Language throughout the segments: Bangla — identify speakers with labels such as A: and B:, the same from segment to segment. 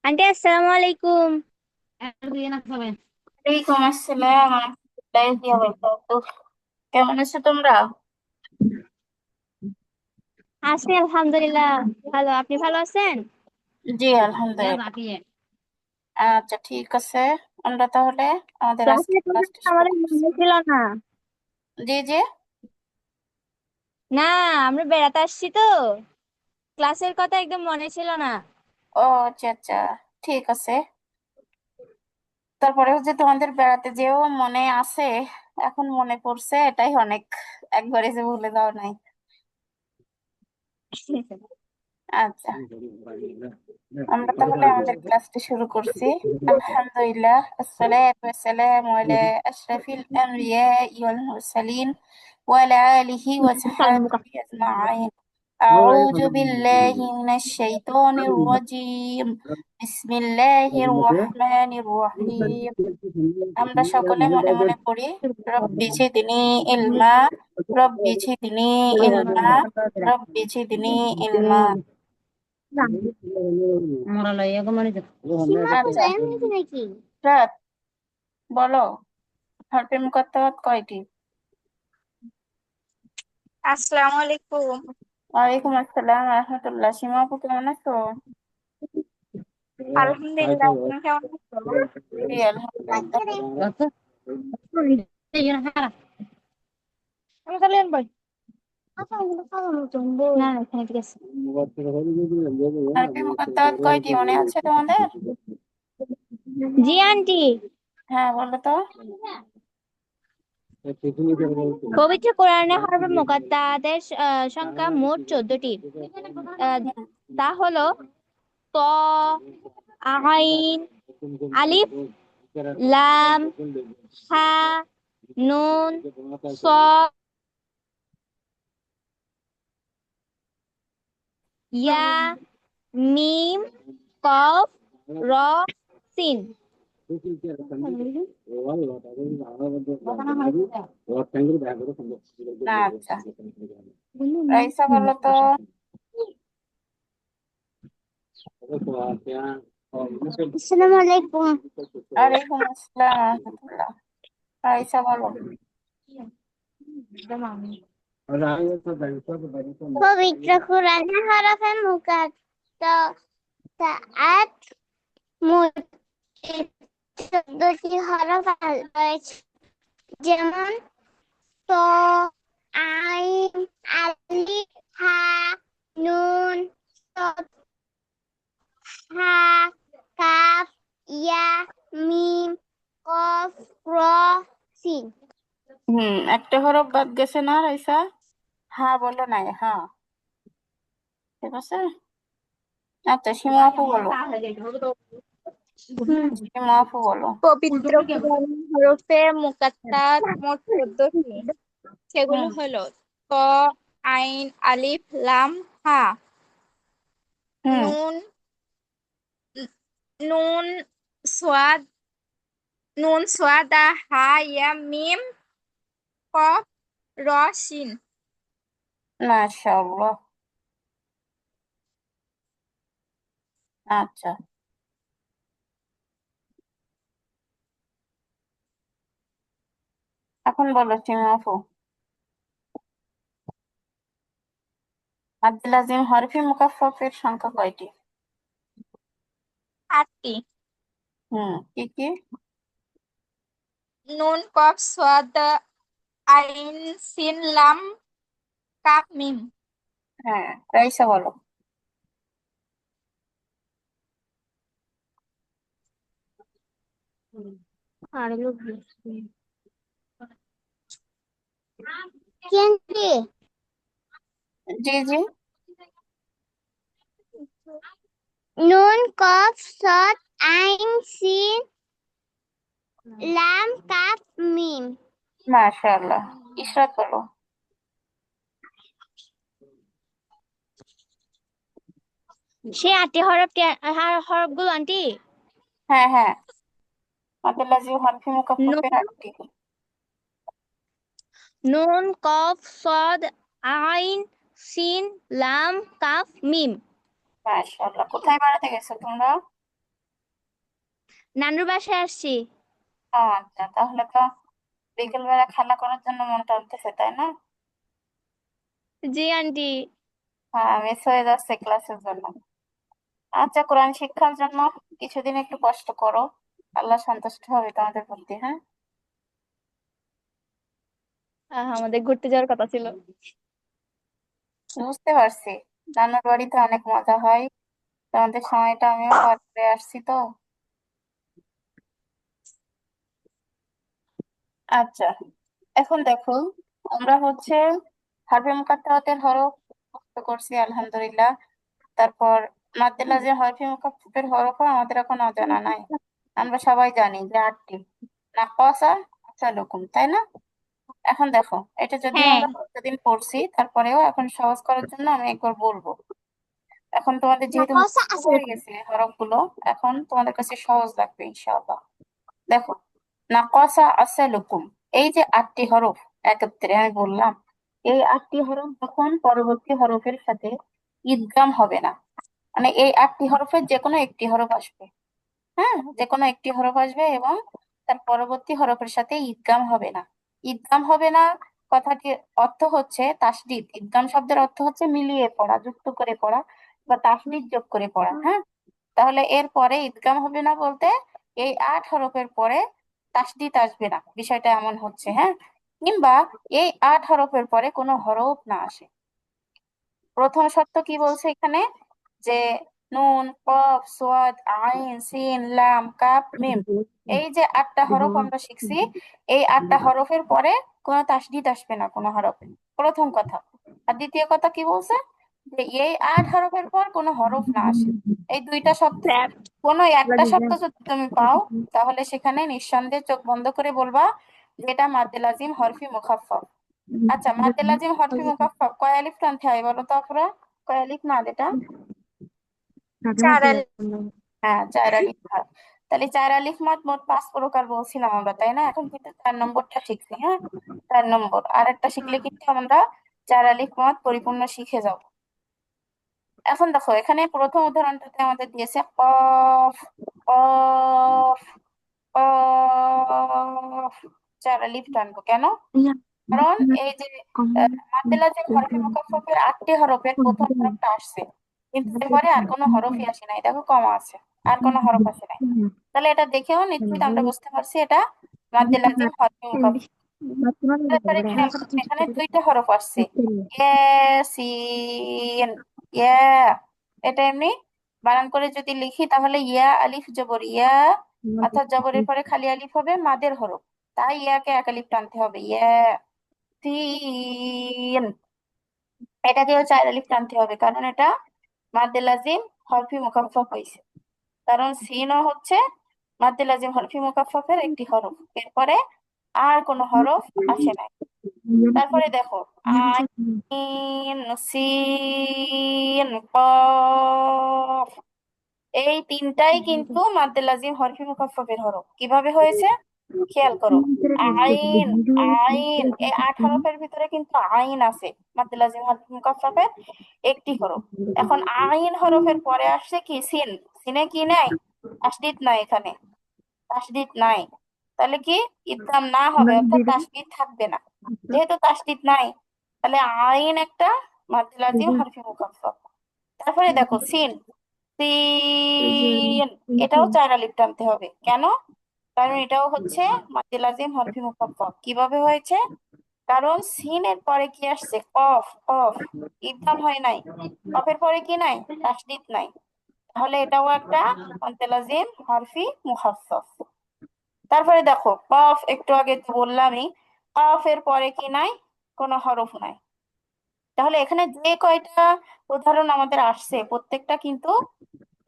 A: আন্টি আসসালামু আলাইকুম।
B: ওয়ালাইকুম আসসালাম রহমতুল্লাহি ওয়া বারাকাতুহু। কেমন আছো তোমরা?
A: আছি আলহামদুলিল্লাহ। ভালো, আপনি ভালো আছেন?
B: জি আলহামদুলিল্লাহ। আচ্ছা ঠিক আছে, আমরা তাহলে আমাদের
A: ক্লাসে
B: আজকে ক্লাসটা শুরু
A: আমাদের
B: করছি।
A: মনে ছিল না।
B: জি জি।
A: না, আমরা বেড়াতে আসছি তো, ক্লাসের কথা একদম মনে ছিল না।
B: ও আচ্ছা আচ্ছা, ঠিক আছে। তারপরে হচ্ছে তোমাদের বেড়াতে যেও মনে আছে, এখন মনে পড়ছে, এটাই অনেক। একবারে যে ভুলে যাও নাই। আচ্ছা, আমরা তাহলে আমাদের ক্লাসটা শুরু করছি। আলহামদুলিল্লাহ, আসসালাতু ওয়াসসালামু আলা আশরাফিল আমবিয়া ওয়াল মুরসালিন ওয়া আলা আলিহি ওয়া সাহবিহি আজমাইন। আউযু বিল্লাহি মিনাশ শাইতানির রাজীম। বিসমিল্লাহির রহমানির রহিম। আমরা সকলে মনে মনে পড়ি, রব্বি জিদনি ইলমা, রব্বি জিদনি ইলমা, রব্বি জিদনি ইলমা। আচ্ছা
A: নাকি?
B: রাত, বলো, হরফে মুকাত্তারাত কয়টি?
A: আসসালামু আলাইকুম।
B: ওয়ালাইকুম আসসালাম রাহমাতুল্লাহ। সীমা আপু কেমন আছো?
A: আলহামদুলিল্লাহ, তুমি কেমন
B: জি আলহামদুলিল্লাহ।
A: আছো? আমি তাহলে আনবই। না না, এখানে ঠিক আছে।
B: হরফে মুকাত্তারাত কয়টি মনে আছে তোমাদের?
A: জি আন্টি।
B: হ্যাঁ বলো তো।
A: পবিত্র কোরআনে হরফে মুকাত্তাদের সংখ্যা মোট 14টি। আহ,
B: হুম,
A: তা হলো ত, আইন, আলিফ, লাম, হা, নুন, صاد، ইয়া, মিম, কফ, র, সিন।
B: আচ্ছা, রাইসা বলো তো।
A: আসসালামু আলাইকুম।
B: ওয়ালাইকুম আসসালাম রাহমাতুল্লাহ। রাইসা বলো।
A: পবিত্র কোরআনে হরফে মুকাত্তাআত মোট 14টি হরফ রয়েছে, যেমন ত, আইন, আলিফ, হা, নুন, সদ, হা, কাফ, ইয়া, মিম, কফ, র, সিন।
B: একটা হরফ বাদ গেছে না রাইসা? হ্যাঁ বলো নাই, হ্যাঁ। ঠিক আছে। আচ্ছা সীমা আপু বলো। সীমা আপু বলো।
A: পবিত্র কোরআনে হরফে মুকাত্তাত মোট 14টি। সেগুলো
B: হুম
A: হলো ত, আইন, আলিফ, লাম, হা,
B: হুম।
A: নুন, নুন, সোয়াদ, নুন, সোয়াদা, হা, ইয়া, মিম, কফ, র, শিন।
B: মাশাআল্লাহ। আচ্ছা, এখন বলো সীমা আপু। আব্দুল আজিম হরফে মুকাফফাফের সংখ্যা কয়টি?
A: 8টি।
B: কি কি?
A: নুন, কফ, সোয়াদ, আইন, সিন, লাম, কাফ, মিম।
B: হ্যাঁ, রাইসা বলো।
A: আর লোক কেন্দ্রে
B: জি জি।
A: নুন, কফ, সদ, আইন, সিন, লাম, কাফ, মিম।
B: মাশাআল্লাহ। ইশরাত বলো।
A: সে 8টি হরফগুলো আন্টি।
B: হ্যাঁ হ্যাঁ, আব্দুল আজিম হরফে মুকাফফাফের
A: নুন,
B: আটটি।
A: নুন, কফ, সদ, আইন, সিন, লাম, কাফ, মিম।
B: মাশাআল্লাহ, কোথায় বেড়াতে গেছো তোমরা?
A: নানুর বাসায় আসছি।
B: ও আচ্ছা, তাহলে তো বিকেল বেলা খেলা করার জন্য মন টানতেছে, তাই না?
A: জি আন্টি।
B: হ্যাঁ, মিস হয়ে যাচ্ছে ক্লাসের জন্য। আচ্ছা, কোরআন শিক্ষার জন্য কিছুদিন একটু কষ্ট করো, আল্লাহ সন্তুষ্ট হবে তোমাদের প্রতি, হ্যাঁ?
A: আমাদের ঘুরতে যাওয়ার কথা ছিল।
B: বুঝতে পারছি, নানুর বাড়িতে অনেক মজা হয়, তোমাদের সময়টা আমিও পার করে আসছি তো। আচ্ছা, এখন দেখো, আমরা হচ্ছে হারফে মুকাত্তারাতের হরফ মুখস্থ করছি আলহামদুলিল্লাহ। তারপর মাদ্দে লাজিম হরফে মুকাফফাফের হরফও আমাদের এখন অজানা নাই। আমরা সবাই জানি যে 8টি, নাক্কাসা, আসালুকুম, তাই না? এখন দেখো, এটা যদিও
A: হ্যাঁ।
B: আমরা প্রতিদিন পড়ছি, তারপরেও এখন সহজ করার জন্য আমি একবার বলবো। এখন তোমাদের যেহেতু
A: নকশা
B: মুখস্থ
A: আছে।
B: হয়ে গেছে হরফগুলো, এখন তোমাদের কাছে সহজ লাগবে ইনশাআল্লাহ। দেখো, নাকাসা আসালুকুম, এই যে 8টি হরফ একত্রে আমি বললাম, এই 8টি হরফ যখন পরবর্তী হরফের সাথে ইদগাম হবে না, মানে এই 8টি হরফের যে কোনো একটি হরফ আসবে, হ্যাঁ, যে কোনো একটি হরফ আসবে এবং তার পরবর্তী হরফের সাথে ইদগাম হবে না। ইদগাম হবে না কথাটির অর্থ হচ্ছে তাসদিদ। ইদগাম শব্দের অর্থ হচ্ছে মিলিয়ে পড়া, যুক্ত করে পড়া বা তাসদিদ যোগ করে পড়া, হ্যাঁ? তাহলে এর পরে ইদগাম হবে না বলতে এই 8 হরফের পরে তাসদিদ আসবে না, বিষয়টা এমন হচ্ছে, হ্যাঁ? কিংবা এই 8 হরফের পরে কোনো হরফ না আসে। প্রথম শর্ত কি বলছে এখানে, যে নুন, কফ, সোয়াদ, আইন, সিন, লাম, কাফ, মিম, এই যে 8টা হরফ আমরা শিখছি, এই 8টা হরফের পরে কোনো তাসদিদ আসবে না কোনো হরফে, প্রথম কথা। আর দ্বিতীয় কথা কি বলছে, যে এই 8 হরফের পর কোনো হরফ না আসে। এই দুইটা শর্ত,
A: স্যাপ।
B: কোনো একটা শর্ত যদি তুমি পাও, তাহলে সেখানে নিঃসন্দেহে চোখ বন্ধ করে বলবা যে এটা মাদ্দে লাজিম হরফি মুখাফফাফ। আচ্ছা, মাদ্দে লাজিম হরফি মুখাফফাফ কয় আলিফ টানতে হয় বলো তো আপুরা? কয় আলিফ মাদ এটা?
A: 4 আলিফ।
B: হ্যাঁ, 4 আলিফ মাদ। তাহলে 4 আলিফ মাদ মোট 5 প্রকার বলছিলাম আমরা, তাই না? এখন কিন্তু 4 নম্বরটা শিখছি, হ্যাঁ? 4 নম্বর আর একটা শিখলে কিন্তু আমরা 4 আলিফ মাদ পরিপূর্ণ শিখে যাব। এখন দেখো, এখানে প্রথম উদাহরণটাতে আমাদের দিয়েছে কফ, কফ, কফ। 4 আলিফ টানবো কেন? কারণ এই যে মাদ্দে লাজিম হরফে মুকাফফাফের 8টি হরফের প্রথম হরফটা আসছে, কিন্তু এরপরে আর কোনো হরফই আসে নাই, দেখো কমা আছে, আর কোনো হরফ আসে নাই। তাহলে এটা দেখেও নিশ্চিত আমরা বুঝতে পারছি এটা মাদ্দে লাজিম হরফে মুকাফফা। তারপরে কি দেখো, এখানে 2টা হরফ আসছে, ইয়াসিন, ইয়া। এটা এমনি বানান করে যদি লিখি তাহলে ইয়া আলিফ জবর ইয়া, অর্থাৎ জবরের পরে খালি আলিফ হবে, মাদের হরফ, তাই ইয়াকে 1 আলিফ টানতে হবে, ইয়া। তিন, এটাকেও 4 আলিফ টানতে হবে, কারণ এটা মাদ্দে লাজিম হরফি মুকাফফাফ হয়েছে। কারণ সিনও হচ্ছে মাদ্দে লাজিম হরফি মুকাফফাফের একটি হরফ, এরপরে আর কোনো হরফ আসে নাই। তারপরে দেখো, আইন, সিন, কফ, এই তিনটাই কিন্তু মাদ্দে লাজিম হরফি মুকাফফাফের হরফ। কিভাবে হয়েছে খেয়াল করো, আইন, আইন, এই 8 হরফের ভিতরে কিন্তু আইন আছে, মাদ্দে লাজিম হরফি মুকাফফাফের একটি হরফ। এখন আইন হরফের পরে আসছে কি সিন, সিনে কি নাই? তাসদিদ নাই এখানে, তাসদিদ নাই। তাহলে কি ইদগাম না হবে, অর্থাৎ তাসদিদ থাকবে না। যেহেতু তাসদিদ নাই, তাহলে আইন একটা মাদ্দে লাজিম হরফি মুকাফফাফ। তারপরে দেখো সিন, সিন, এটাও 4 আলিফ টানতে হবে কেন? কারণ এটাও হচ্ছে মাদ্দে লাজিম হরফি মুকাফফাফ। কিভাবে হয়েছে? কারণ সিনের পরে কি আসছে? কফ, কফ, ইদগাম হয় নাই, কফের পরে কি নাই? তাসদিদ নাই। তাহলে এটাও একটা মাদ্দে লাজিম হরফি মুখাফফাফ। তারপরে দেখো কফ, একটু আগে তো বললামই, কফ এর পরে কি নাই? কোনো হরফ নাই। তাহলে এখানে যে কয়টা উদাহরণ আমাদের আসছে, প্রত্যেকটা কিন্তু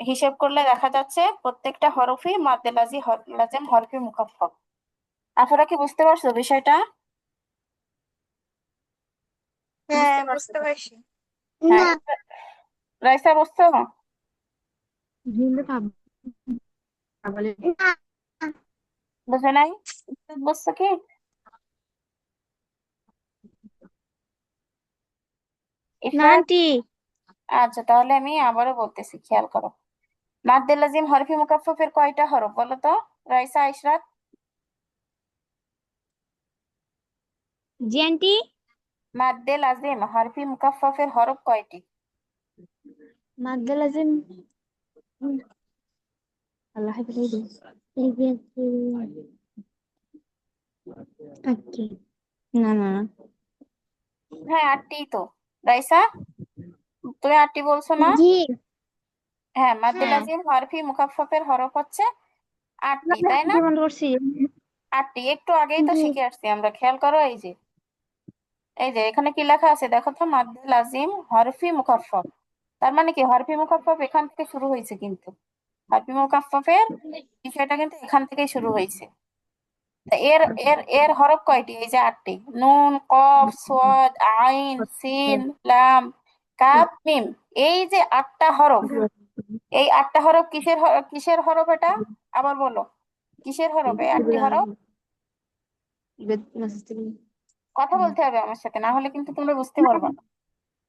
B: হিসেব করলে দেখা যাচ্ছে প্রত্যেকটা হরফই মাদ্দে লাজিম হরফি মুখাফফাফ। আপনারা কি বুঝতে পারছো বিষয়টা?
A: হ্যাঁ,
B: বুঝতে পারছো
A: বুঝতে
B: তো?
A: পারছি।
B: হ্যাঁ, রাইসা বুঝছো? বুঝে নাই? বুঝছো কি
A: না
B: ইফরাত?
A: আন্টি।
B: আচ্ছা, তাহলে আমি আবারও বলতেছি, খেয়াল করো। মাদ্দে লাজিম হরফি মুকাফফাফের কয়টা হরফ বলো তো, রাইসা ইশরাত?
C: জি আন্টি।
B: মাদ্দে লাজিম হরফি মুকাফফাফের হরফ কয়টি?
C: মাদ্দে লাজিম, আল্লাহ হাফেজ। ওকে, না না না।
B: হ্যাঁ, আটটি তো। রাইসা, তুমি আটটি বলছো না?
C: জি
B: হ্যাঁ, মাদ্দে
C: হ্যাঁ,
B: লাজিম হরফি মুকাফফাফের হরফ হচ্ছে আটটি, তাই না?
C: বন্ধ করছি।
B: আটটি, একটু আগেই তো
C: জি
B: শিখে আসছি আমরা, খেয়াল করো। এই যে এখানে কি লেখা আছে দেখো তো, মাদ্দে লাজিম হরফি মুকাফফাফ। তার মানে কি, হরফি মুকাফফাফ এখান থেকে শুরু হয়েছে কিন্তু। হরফি মুকাফফাফের বিষয়টা কিন্তু এখান থেকেই শুরু হয়েছে। তা এর এর এর হরফ কয়টি? এই যে আটটি: নুন, কফ, সোয়াদ, আইন, সিন, লাম, কাফ, মিম। এই যে আটটা হরফ, এই আটটা হরফ কিসের হরফ এটা? আবার বলো, কিসের হরফ এই আটটি হরফ? কথা বলতে হবে আমার সাথে, না হলে কিন্তু তোমরা বুঝতে পারবে না।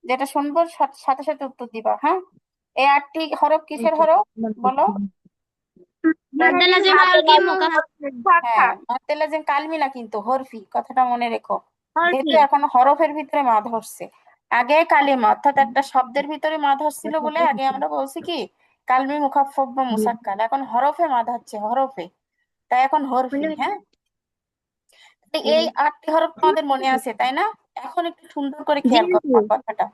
B: যেটা শুনবো সাথে সাথে উত্তর দিবা, হ্যাঁ? এই আটটি হরফ কিসের হরফ বলো?
C: মাদ্দে
B: রাইসা?
C: লাজিম হরফি মুকাফফাফ।
A: ফাঁকা।
B: হ্যাঁ, মাদ্দে লাজিম কালমি না কিন্তু, হরফি, কথাটা মনে রেখো। যেহেতু
C: হরফি।
B: এখন হরফের ভিতরে মা ধরছে, আগে কালিমা অর্থাৎ একটা শব্দের ভিতরে মা ধরছিল বলে আগে আমরা বলছি কি কালমি মুখাফফ বা মুসাক্কাল। এখন হরফে মা ধরছে, হরফে, তাই এখন হরফি। হ্যাঁ, তো এই আটটি হরফ তোমাদের মনে আছে তাই না? এখন একটু সুন্দর করে
C: জি
B: খেয়াল করো
C: আন্টি।
B: আমার কথাটা,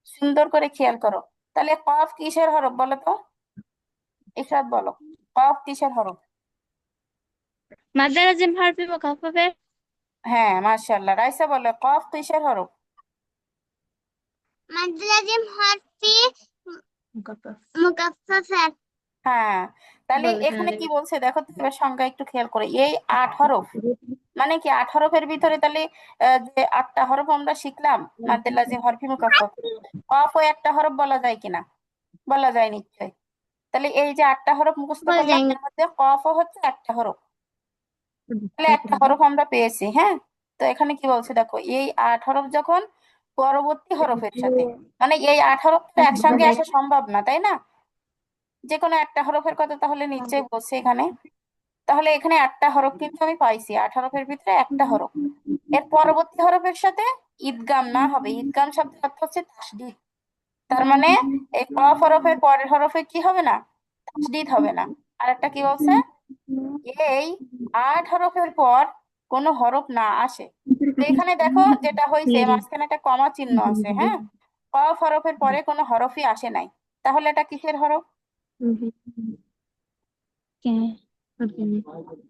B: সুন্দর করে খেয়াল করো। তাহলে কফ কিসের হরফ বলো তো? ইশরাত বলো, কফ কিসের হরফ?
C: মাদ্দে লাজিম হরফি মুকাফফাফের।
B: হ্যাঁ, মাশাআল্লাহ। রাইসা বলো, কফ কিসের হরফ?
C: মাদ্দে লাজিম হরফি মুকাফফাফের।
B: হ্যাঁ, তাহলে
C: বলো
B: এখানে কি বলছে দেখো তো, এবার সংখ্যা একটু খেয়াল করে। এই 8 হরফ মানে কি, 8 হরফের ভিতরে তাহলে যে আটটা হরফ আমরা শিখলাম মাদ্দে লাজিম হরফি মুকাফফাফ, কফ ও একটা হরফ বলা যায় কিনা? বলা যায় নিশ্চয়। তাহলে এই যে আটটা হরফ মুখস্থ
C: বল
B: করলাম,
C: যাই।
B: এর মধ্যে কফও হচ্ছে একটা হরফ। তাহলে একটা হরফ আমরা পেয়েছি। হ্যাঁ, তো এখানে কি বলছে দেখো, এই 8 হরফ যখন পরবর্তী হরফের সাথে, মানে এই 8 হরফ তো একসঙ্গে আসা সম্ভব না তাই না? যে কোনো একটা হরফের কথা তাহলে নিশ্চয়ই বলছে এখানে। তাহলে এখানে 8টা হরফ কিন্তু আমি পাইছি, 8 হরফের ভিতরে একটা হরফ। এর পরবর্তী হরফের সাথে ঈদগাম না হবে। ঈদগাম শব্দের অর্থ হচ্ছে তাসদীদ। তার মানে এই কফ হরফের পরের হরফে কি হবে না? তাসদীদ হবে না। আর একটা কি বলছে, এই 8 হরফের পর কোনো হরফ না আসে। তো এখানে দেখো যেটা হয়েছে, মাঝখানে একটা কমা চিহ্ন আছে। হ্যাঁ, কফ হরফের পরে কোনো হরফই আসে নাই, তাহলে এটা কিসের হরফ?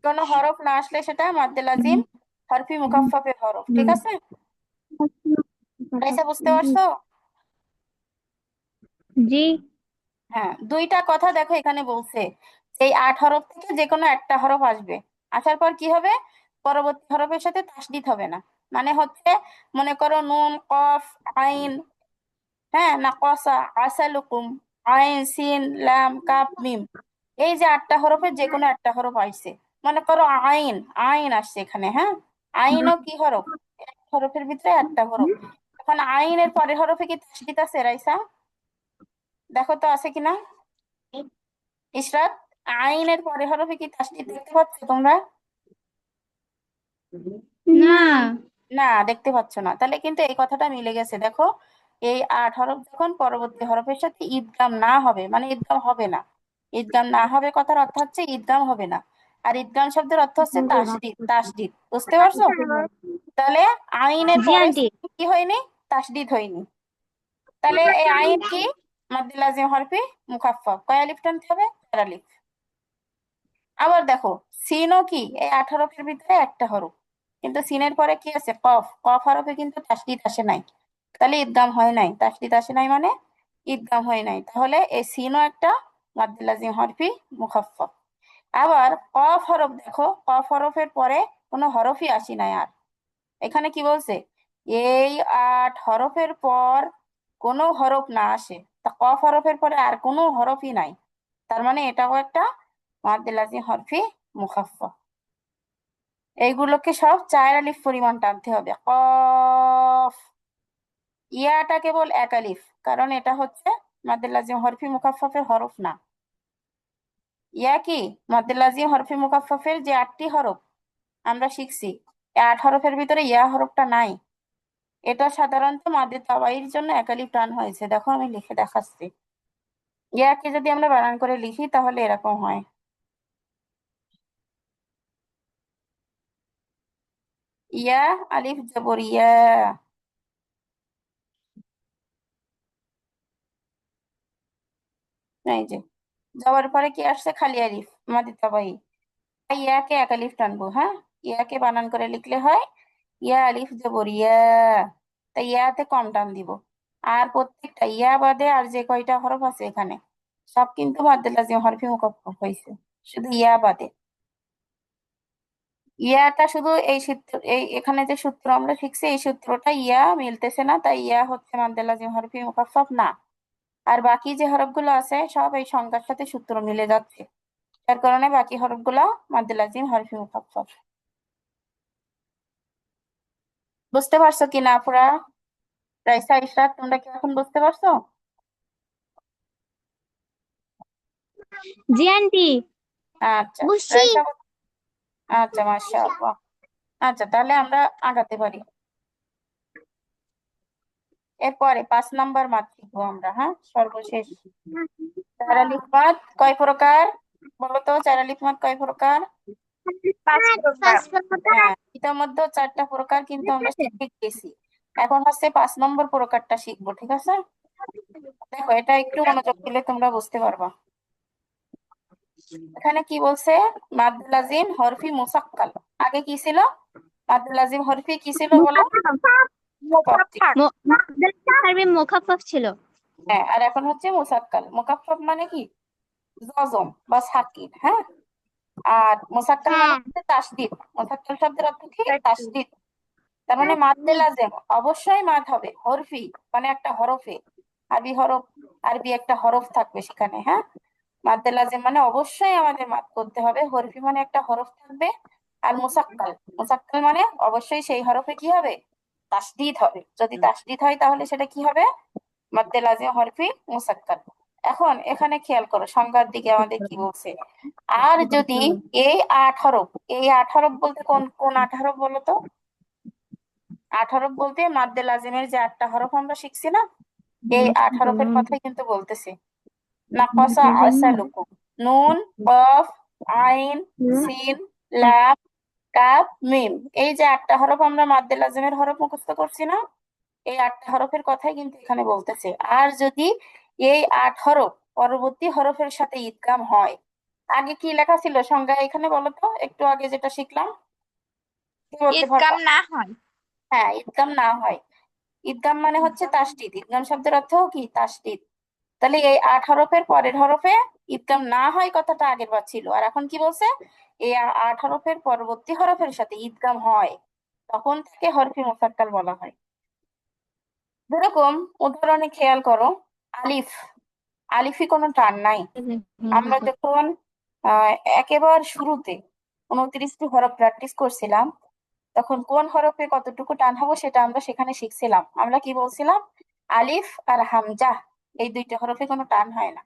B: কোনো হরফ না আসলে সেটা মাদ্দে লাজিম হরফি মুকাফফাফের হরফ। ঠিক আছে, রাইসা বুঝতে পারছো?
C: জি
B: হ্যাঁ, দুইটা কথা দেখো এখানে বলছে, এই 8 হরফ থেকে যে কোনো একটা হরফ আসবে। আসার পর কি হবে? পরবর্তী হরফের সাথে তাসদিদ হবে না। মানে হচ্ছে, মনে করো নুন, কফ, আইন, হ্যাঁ, না কসা, আসালুকুম, আইন, সিন, লাম, কাফ, মিম। এই যে 8টা হরফের যে কোনো একটা হরফ আসছে। মনে করো আইন, আইন আসছে এখানে। হ্যাঁ, আইনও কি হরফ? এক হরফের ভিতরে একটা হরফ। এখন আইনের পরের হরফে কি তাসদিদ আছে রাইসা? দেখো তো আছে কিনা ইশরাত, আইনের পরের হরফে কি তাসদিদ দেখতে পাচ্ছ তোমরা?
C: না।
B: না, দেখতে পাচ্ছ না। তাহলে কিন্তু এই কথাটা মিলে গেছে দেখো, এই 8 হরফ যখন পরবর্তী হরফের সাথে ঈদগাম না হবে, মানে ঈদগাম হবে না। ঈদগাম না হবে কথার অর্থ হচ্ছে ঈদগাম হবে না। আর ঈদগাম শব্দের অর্থ হচ্ছে তাসদিদ, তাসদিদ। বুঝতে পারছো? তাহলে আইনের
C: জি
B: পরে
C: আন্টি।
B: কি হয়নি? তাসদিদ হয়নি। তাহলে এই আইন কি? মাদ্দে লাজিম হরফি মুখাফফাফ। কয় আলিফ টানতে হবে? 4 আলিফ। আবার দেখো, সিনও কি এই 8 হরফের ভিতরে একটা হরফ, কিন্তু সিনের পরে কি আছে? কফ। কফ হরফে কিন্তু তাসদিদ আসে নাই, তাহলে ঈদগাম হয় নাই। তাসদিদ আসে নাই মানে ঈদগাম হয় নাই, তাহলে এই সিনও একটা মাদ্দে লাজিম হরফি মুখাফফাফ। আবার কফ হরফ দেখো, কফ হরফের পরে কোনো হরফই আসি নাই আর। এখানে কি বলছে, এই 8 হরফের পর কোনো হরফ না আসে, তা কফ হরফের পরে আর কোনো হরফই নাই। তার মানে এটাও একটা মাদ্দে লাজিম হরফি মুখাফফা। এইগুলোকে সব 4 আলিফ পরিমাণ টানতে হবে। কফ, ইয়াটা কেবল 1 আলিফ, কারণ এটা হচ্ছে মাদ্দে লাজিম হরফি মুখাফফাফের হরফ না। ইয়া কি মাদ্দে লাজিম হরফে মুকাফফাফের যে 8টি হরফ আমরা শিখছি, এই 8 হরফের ভিতরে ইয়া হরফটা নাই। এটা সাধারণত মাদ্দে তাবাইর জন্য একালিফ টান হয়েছে। দেখো আমি লিখে দেখাচ্ছি। ইয়াকে যদি আমরা বানান করে লিখি তাহলে এরকম হয়, ইয়া আলিফ জবর ইয়া। এই যে যাওয়ার পরে কি আসছে, খালি আলিফ মাদ্দে তাবাই। তাই ইয়াকে এক আলিফ টানবো, হ্যাঁ। ইয়াকে বানান করে লিখলে হয় ইয়া আলিফ জবর ইয়া। তাই ইয়াতে কম টান দিব। আর প্রত্যেকটা ইয়া বাদে আর যে কয়টা হরফ আছে এখানে সব কিন্তু মাদ্দে লাজিম হরফে মুকাফফাফ হয়েছে, শুধু ইয়া বাদে। ইয়াটা শুধু এই সূত্র, এই এখানে যে সূত্র আমরা শিখছি এই সূত্রটা ইয়া মিলতেছে না, তাই ইয়া হচ্ছে মাদ্দে লাজিম হরফে মুকাফফাফ না। আর বাকি যে হরফগুলো আছে সব এই সংখ্যার সাথে সূত্র মিলে যাচ্ছে, যার কারণে বাকি হরফগুলো মাদ্দে লাজিম হরফে মুকাফফাফ। বুঝতে পারছো কি না পুরা? রাইসা ইশরাত, তোমরা কি এখন বুঝতে পারছো?
C: জি আন্টি।
B: আচ্ছা।
C: বুঝছি।
B: রাইসা আচ্ছা, মাশাআল্লাহ। আচ্ছা, তাহলে আমরা আগাতে পারি। এরপরে 5 নাম্বার মাদ শিখবো আমরা, হ্যাঁ, সর্বশেষ। চার আলিফ মাদ কয় প্রকার বলো তো? চার আলিফ মাদ কয় প্রকার?
A: 5 প্রকার।
B: হ্যাঁ, ইতিমধ্যে 4টা প্রকার কিন্তু আমরা শিখে গেছি। এখন হচ্ছে 5 নম্বর প্রকারটা শিখবো, ঠিক আছে? দেখো, এটা একটু মনোযোগ দিলে তোমরা বুঝতে পারবা। এখানে কি বলছে? মাদ্দে লাজিম হরফি মুসাক্কাল। আগে কি ছিল? মাদ্দে লাজিম হরফি কি ছিল বলো? মুকাফফাফ।
C: আরবি মোখাফফাফ ছিল।
B: হ্যাঁ, আর এখন হচ্ছে মুসাক্কাল। মুকাফফাফ মানে কি? জজম বা সাকিন, হ্যাঁ। আর মুসাক্কাল মানে
C: হ্যাঁ।
B: হচ্ছে তাসদিদ। মুসাক্কাল শব্দের অর্থ কি? তাসদিদ। তার মানে মাদ্দে লাজেম অবশ্যই মাদ হবে, হরফি মানে একটা হরফে। আরবি হরফ, আরবি একটা হরফ থাকবে সেখানে, হ্যাঁ। মাদ্দে লাজেম মানে অবশ্যই আমাদের মাদ করতে হবে, হরফি মানে একটা হরফ থাকবে। আর মুসাক্কাল, মুসাক্কাল মানে অবশ্যই সেই হরফে কি হবে? তাসদিদ হবে। যদি তাসদিদ হয় তাহলে সেটা কি হবে? মাদ্দে লাজিম হরফি মুসাক্কাল। এখন এখানে খেয়াল করো সংজ্ঞার দিকে আমাদের কি বলছে। আর যদি এই 8 হরফ, এই 8 হরফ বলতে কোন কোন 8 হরফ বলো তো? 8 হরফ বলতে মাদ্দে লাজিমের যে 8টা হরফ আমরা শিখছি না, এই 8 হরফের কথাই কিন্তু বলতেছে। নাকাসা আসালুকুম, নুন, কফ, আইন, সিন, লাম, কাফ, মিম। এই যে 8টা হরফ আমরা মাদ্দে লাজিমের হরফ মুখস্থ করছি না, এই 8টা হরফের কথাই কিন্তু এখানে বলতেছে। আর যদি এই 8 হরফ পরবর্তী হরফের সাথে ইদগাম হয়, আগে কি লেখা ছিল সংজ্ঞা এখানে বলো তো? একটু আগে যেটা শিখলাম, কি বলতে
A: ইদগাম
B: পারবা?
A: না হয়।
B: হ্যাঁ, ইদগাম না হয়। ইদগাম মানে হচ্ছে তাসদিদ। ইদগাম শব্দের অর্থ কি? তাসদিদ। তাহলে এই 8 হরফের পরের হরফে ইদগাম না হয় কথাটা আগের বার ছিল, আর এখন কি বলছে? এই 8 হরফের পরবর্তী হরফের সাথে ইদগাম হয়, তখন থেকে হরফে মুফাক্কাল বলা হয়। যেরকম উদাহরণে খেয়াল করো, আলিফ, আলিফে কোনো টান নাই। আমরা যখন আহ একেবারে শুরুতে 29টি হরফ প্র্যাকটিস করছিলাম, তখন কোন হরফে কতটুকু টান হবে সেটা আমরা সেখানে শিখছিলাম। আমরা কি বলছিলাম? আলিফ আর হামজা, এই 2টা হরফে কোনো টান হয় না।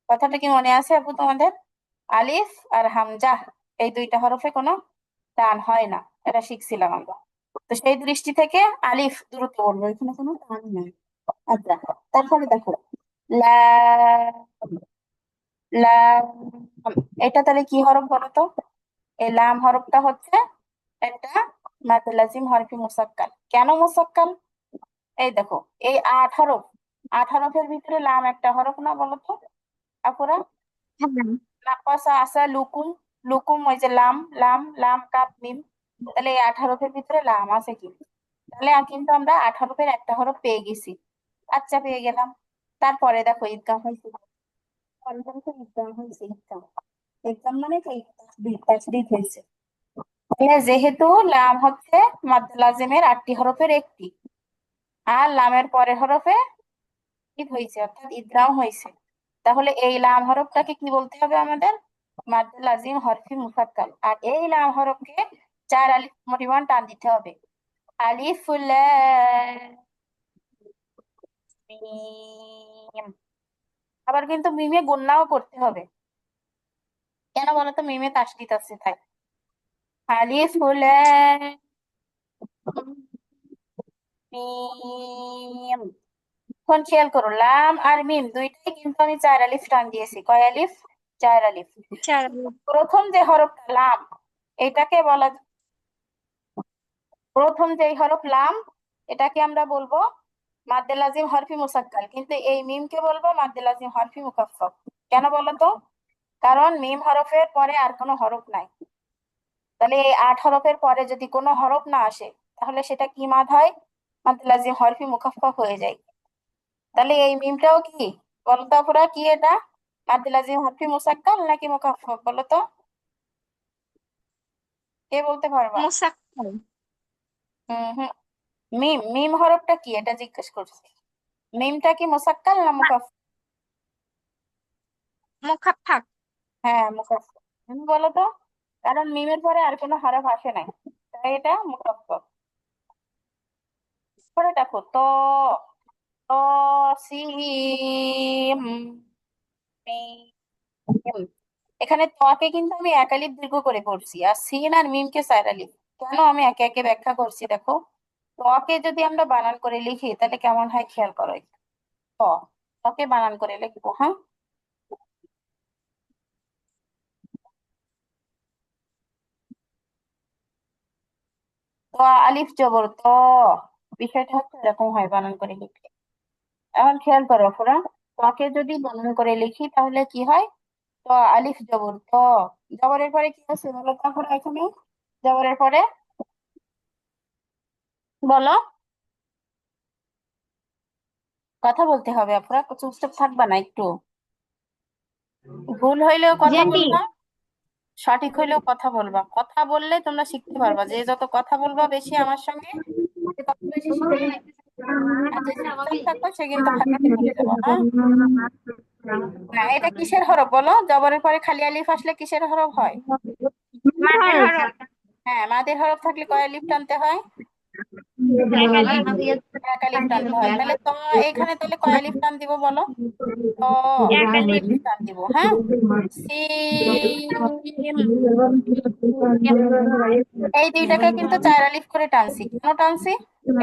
B: কথাটা কি মনে আছে আপু তোমাদের? আলিফ আর হামজা, এই 2টা হরফে কোনো টান হয় না, এটা শিখছিলাম আমরা। তো সেই দৃষ্টি থেকে আলিফ দ্রুত বলবো, এখানে কোনো টান নেই। আচ্ছা, তারপরে দেখো লাম, লাম, এটা তাহলে কি হরফ বলো তো? এই লাম হরফটা হচ্ছে একটা মাদ্দে লাজিম হরফি মুসাক্কাল। কেন মুসাক্কাল? এই দেখো, এই 8 হরফ, 8 হরফের ভিতরে লাম একটা হরফ না বলো তো আপুরা? নাকাসা আসা লুকুম, লুকুম ওই যে লাম, লাম লাম কাপ মিম। তাহলে এই 8 হরফের ভিতরে লাম আছে কি? তাহলে কিন্তু আমরা 8 হরফের একটা হরফ পেয়ে গেছি। আচ্ছা, পেয়ে গেলাম। তারপরে দেখো ঈদগাম হয়েছে, পরে দেখো ঈদগাম হয়েছে। ঈদগাম, ঈদগাম মানে কি? তাসদীদ হয়েছে। তাহলে যেহেতু লাম হচ্ছে মাদ্দে লাজিমের 8টি হরফের একটি, আর লামের পরের হরফে ঈদ হয়েছে অর্থাৎ ঈদগাম হয়েছে, তাহলে এই লাম হরফটাকে কি বলতে হবে আমাদের? মাদ্দে লাজিম হরফি মুফাক্কাল। আর এই লাম হরফকে 4 আলিফ পরিমাণ টান দিতে হবে। আলিফ লাম মিম। আবার কিন্তু মিমে গুণনাও করতে হবে। কেন বলো তো? মিমে তাসদিদ আছে তাই। আলিফ লাম মিম। এখন খেয়াল করো, লাম আর মিম দুইটাই কিন্তু আমি 4 আলিফ টান দিয়েছি। কয় আলিফ? 4 আলিফ।
C: চার।
B: প্রথম যে হরফটা লাম, এটাকে বলা, প্রথম যে হরফ লাম, এটাকে আমরা বলবো মাদ্দে লাজিম হরফি মুসাক্কাল, কিন্তু এই মিমকে বলবো মাদ্দে লাজিম হরফি মুকাফফাফ। কেন বলো তো? কারণ মিম হরফের পরে আর কোনো হরফ নাই। তাহলে এই 8 হরফের পরে যদি কোনো হরফ না আসে, তাহলে সেটা কি মাদ হয়? মাদ্দে লাজিম হরফি মুকাফফাফ হয়ে যায়। তাহলে এই মিমটাও কি বলতো আপুরা? কি এটা? মাদ্দে লাজিম হরফি মুসাক্কাল নাকি মুকাফফাফ বলো তো? কে বলতে পারবা?
A: মুসাক্কাল।
B: হুম। মিম মিম হরফটা কি এটা জিজ্ঞেস করছি। মিমটা কি মুসাক্কাল না মুকাফফাফ?
A: মুখাফফাফ।
B: হ্যাঁ, মুকাফফাফ। তুমি বলো তো? কারণ মিমের পরে আর কোনো হরফ আসে নাই, তাই এটা মুকাফফাফ। পরে দেখো তো, ত, সিম, মিম। এখানে তকে কিন্তু আমি 1 আলিফ দীর্ঘ করে পড়ছি, আর সিন আর মিমকে 4 আলিফ। কেন আমি একে একে ব্যাখ্যা করছি দেখো। তকে যদি আমরা বানান করে লিখি তাহলে কেমন হয় খেয়াল করো একটু। ত, তকে বানান করে লিখবো, হ্যাঁ। তো আলিফ জবর ত, বিষয়টা হচ্ছে এরকম হয় বানান করে লিখলে। এখন খেয়াল করো পুরা, তকে যদি বানান করে লিখি তাহলে কি হয়? তো আলিফ জবর ত, জবরের পরে কি আছে বলো তো পুরা এখানে? জবরের পরে বলো, কথা বলতে হবে আপনারা, চুপচাপ থাকবা না একটু। ভুল হইলেও
C: জি
B: কথা
C: আন্টি।
B: বলবা, সঠিক হইলেও কথা বলবা। কথা বললে তোমরা শিখতে পারবা। যে যত কথা বলবা বেশি আমার সঙ্গে, সে তত বেশি শিখবে। আর যে চুপচাপ থাকবে সে কিন্তু হাঁটাতে ভুলে যাবো, হ্যাঁ। না, এটা কিসের হরফ বলো? জবরের পরে খালি আলিফ আসলে কিসের হরফ হয়?
A: মাদের হরফ।
B: হ্যাঁ, মাদের হরফ থাকলে কয় আলিফ টানতে হয়?
A: এক আলিফ।
B: 1 আলিফ টানতে হয়। তাহলে তো এখানে তাহলে কয় আলিফ টান দিব বলো? তো
A: এক
B: 2
A: আলিফ।
B: আলিফ টান দিব, হ্যাঁ। সিম, এই দুইটাকে কিন্তু 4 আলিফ করে টানছি। কেন টানছি?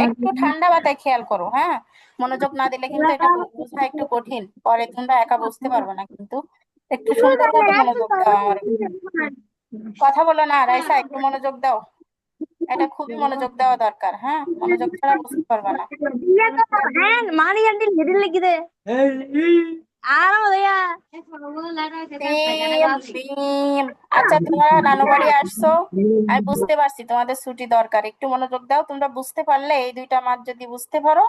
B: একটু ঠান্ডা মাথায় খেয়াল করো, হ্যাঁ। মনোযোগ না দিলে কিন্তু এটা বোঝা একটু কঠিন, পরে তোমরা একা বুঝতে পারবে না কিন্তু। একটু সুন্দর মতো মনোযোগ দাও আমার উপর। কথা বলো না রাইসা, একটু মনোযোগ দাও। এটা খুবই মনোযোগ দেওয়া দরকার, হ্যাঁ। মনোযোগ ছাড়া বুঝতে পারবে না।
C: মারি আন্টি হেডের লেগে আর
B: সিম মিম। আচ্ছা, তোমরা নানু বাড়ি আসছো, আমি বুঝতে পারছি তোমাদের ছুটি দরকার। একটু মনোযোগ দাও। তোমরা বুঝতে পারলে, এই দুইটা মাস যদি বুঝতে পারো,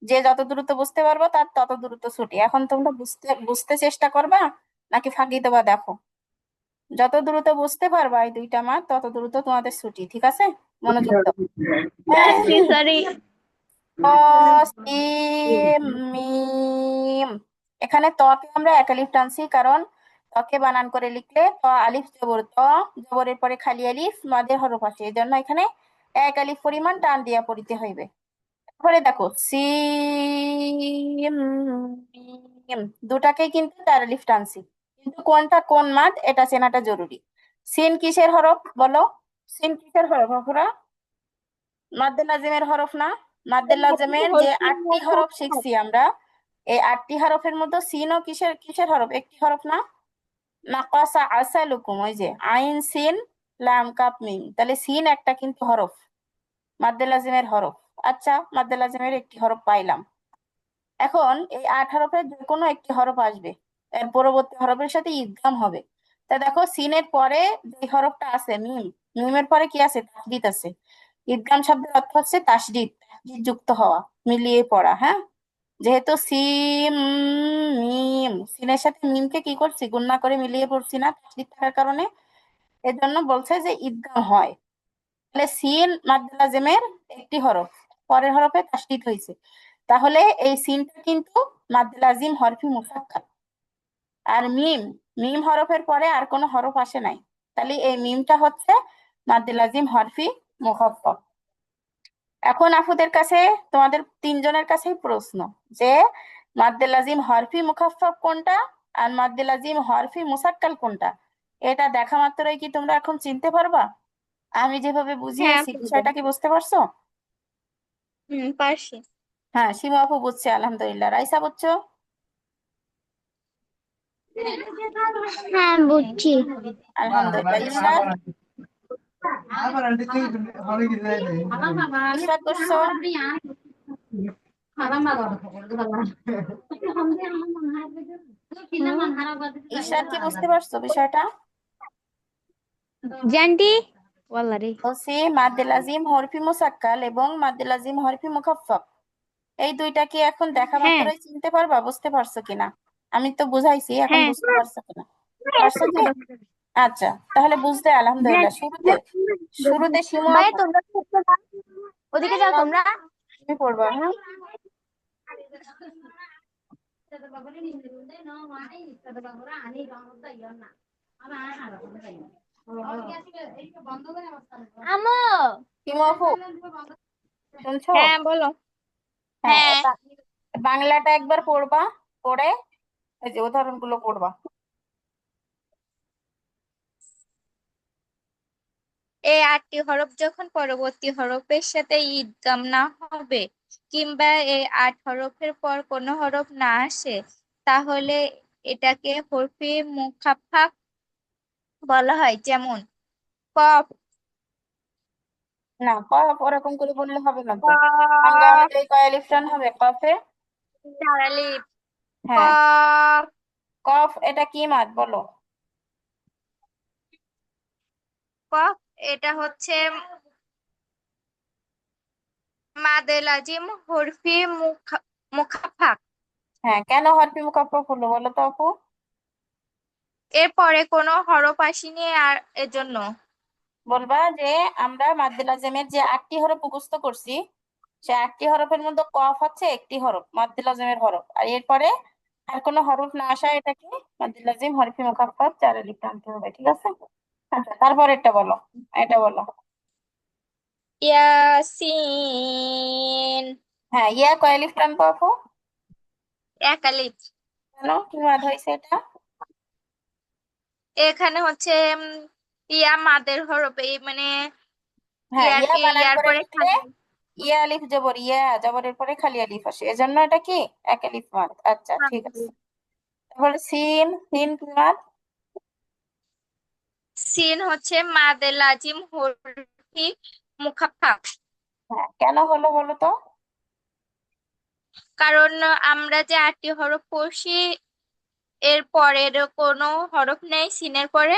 B: যে যত দ্রুত বুঝতে পারবো তার তত দ্রুত ছুটি। এখন তোমরা বুঝতে বুঝতে চেষ্টা করবা নাকি ফাঁকি দেবা দেখো। যত দ্রুত বুঝতে পারবা এই দুইটা মাস, তত দ্রুত তোমাদের ছুটি, ঠিক আছে? মনোযোগ দাও।
C: Aunty sorry.
B: সিম মিম। এখানে তকে আমরা 1 আলিফ টানছি, কারণ তকে বানান করে লিখলে ত আলিফ জবর ত, জবরের পরে খালি আলিফ, মাদের হরফ আসে, এই জন্য এখানে 1 আলিফ পরিমাণ টান দিয়া পড়িতে হইবে। তারপরে দেখো সিম মিম, দুটাকেই কিন্তু 4 আলিফ টানছি, কিন্তু কোনটা কোন মাদ এটা চেনাটা জরুরি। সিন কিসের হরফ বলো? সিন কিসের হরফ আপুরা? মাদ্দে লাজিমের হরফ না? মাদ্দে লাজিমের যে 8টি হরফ শিখছি আমরা, এই 8টি হরফের মধ্যে সিনও কিসের কিসের হরফ? একটি হরফ না? নাকাসা আসালুকুম, ওই যে আইন সিন লাম কাপ মিম, তাহলে সিন একটা কিন্তু হরফ, মাদ্দে লাজিমের হরফ। আচ্ছা, মাদ্দে লাজিমের একটি হরফ পাইলাম। এখন এই 8 হরফের যে কোনো একটি হরফ আসবে, এর পরবর্তী হরফের সাথে ইদগাম হবে। তা দেখো, সিনের পরে যে হরফটা আছে মিম, মিমের পরে কি আছে? তাসদিদ আছে। ইদগাম শব্দের অর্থ হচ্ছে তাসদিদ, তাসদিদ যুক্ত হওয়া, মিলিয়ে পড়া, হ্যাঁ। যেহেতু সিম মিম, সিনের সাথে মিমকে কি করছি? গুণনা করে মিলিয়ে পড়ছি না তাসদিদ থাকার কারণে। এজন্য বলছে যে ইদগাম হয়। তাহলে সিন মাদ্দে লাজিমের একটি হরফ, পরের হরফে তাসদিদ হয়েছে। তাহলে এই সিনটা কিন্তু মাদ্দে লাজিম হরফি মুসাক্কাল। আর মিম, মিম হরফের পরে আর কোনো হরফ আসে নাই, তাহলে এই মিমটা হচ্ছে মাদ্দে লাজিম হরফি মুখাফফাফ। এখন আপুদের কাছে, তোমাদের তিনজনের কাছেই প্রশ্ন, যে মাদ্দে লাজিম হরফি মুখাফফাফ কোনটা আর মাদ্দে লাজিম হরফি মুসাক্কাল কোনটা? এটা দেখা মাত্রই কি তোমরা এখন চিনতে পারবা? আমি যেভাবে
C: হ্যাঁ
B: বুঝিয়েছি বিষয়টা কি বুঝতে পারছো?
C: পারছি।
B: হ্যাঁ, সীমা আপু বুঝছে, আলহামদুলিল্লাহ। রাইসা বুঝছো?
C: হ্যাঁ বুঝছি।
B: আলহামদুলিল্লাহ। ইশরাত? ইশরাত বুঝছো? ইশরাত কি বুঝতে পারছো বিষয়টা?
C: জানটি ওয়াল্লাহ রে।
B: বলছি মাদ্দে লাজিম হরফি মুসাক্কাল এবং মাদ্দে লাজিম হরফি মুখাফফাফ, এই দুইটা কি এখন দেখা
C: হ্যাঁ
B: মাত্রই চিনতে পারবা? বুঝতে পারছো কিনা? আমি তো বুঝাইছি, এখন
C: হ্যাঁ
B: বুঝতে পারছো কিনা? পারছো কি? আচ্ছা, তাহলে বুঝতে আলহামদুলিল্লাহ। শুরুতে শুরুতে সীমা
C: ভাই
B: আপু
C: তোমরা ওদিকে যাও তোমরা।
B: তুমি পড়বা, হ্যাঁ?
C: আমো।
B: সীমা আপু শুনছো?
C: হ্যাঁ বলো।
B: হ্যাঁ,
C: হ্যাঁ
B: বাংলাটা একবার পড়বা, পড়ে এই যে উদাহরণগুলো পড়বা।
A: এই 8টি হরফ যখন পরবর্তী হরফের সাথে ইদগাম না হবে কিংবা এই 8 হরফের পর কোনো হরফ না আসে, তাহলে এটাকে হরফে মুখাফফাফ বলা হয়। যেমন কফ,
B: না, ওরকম করে বললে হবে না তো।
A: কফ,
B: হাঙ্গামাতে কয় আলিফ টান হবে কফে?
A: চার আলিফ,
B: হ্যাঁ।
A: কফ,
B: কফ এটা কি মাদ বলো?
A: কফ এটা হচ্ছে মাদে লাজিম হরফি মুখাফফাফ।
B: হ্যাঁ, কেন হরফি মুকাফফাফ হলো বলো তো আপু?
A: এরপরে কোনো হরফ আসেনি আর এজন্য।
B: বলবা যে আমরা মাদ্দে লাজিমের যে 8টি হরফ মুখস্থ করছি, সে 8টি হরফের মধ্যে কফ হচ্ছে একটি হরফ, মাদ্দে লাজিমের হরফ। আর এরপরে আর কোনো হরফ না আসা, এটাকে মাদ্দে লাজিম হরফি মুকাফফাফ চার আলিফ টানতে হবে, ঠিক আছে? আচ্ছা, তারপর এটা বলো, এটা বলো।
A: ইয়াসিন,
B: হ্যাঁ, ইয়া কয় আলিফ টানবো আপু?
A: এক আলিফ।
B: কেন, কি মাদ হয়েছে এটা?
A: এখানে হচ্ছে ইয়া মাদের হরফ, এই মানে
B: হ্যাঁ, ইয়া বানান
A: ইয়ার
B: করে
A: পরে
B: লিখলে
A: খালি।
B: ইয়া আলিফ জবর, ইয়া জবরের পরে খালি আলিফ আসে, এজন্য এটা কি এক আলিফ মাদ। আচ্ছা, ঠিক আছে। তারপরে সিন, সিন কি মাদ?
A: সিন হচ্ছে মাদে লাজিম হরফি মুখাফফাফ।
B: হ্যাঁ, কেন হলো বলো তো?
A: কারণ আমরা যে 8টি হরফ পড়ছি এর পরের কোনো হরফ নেই সিনের পরে,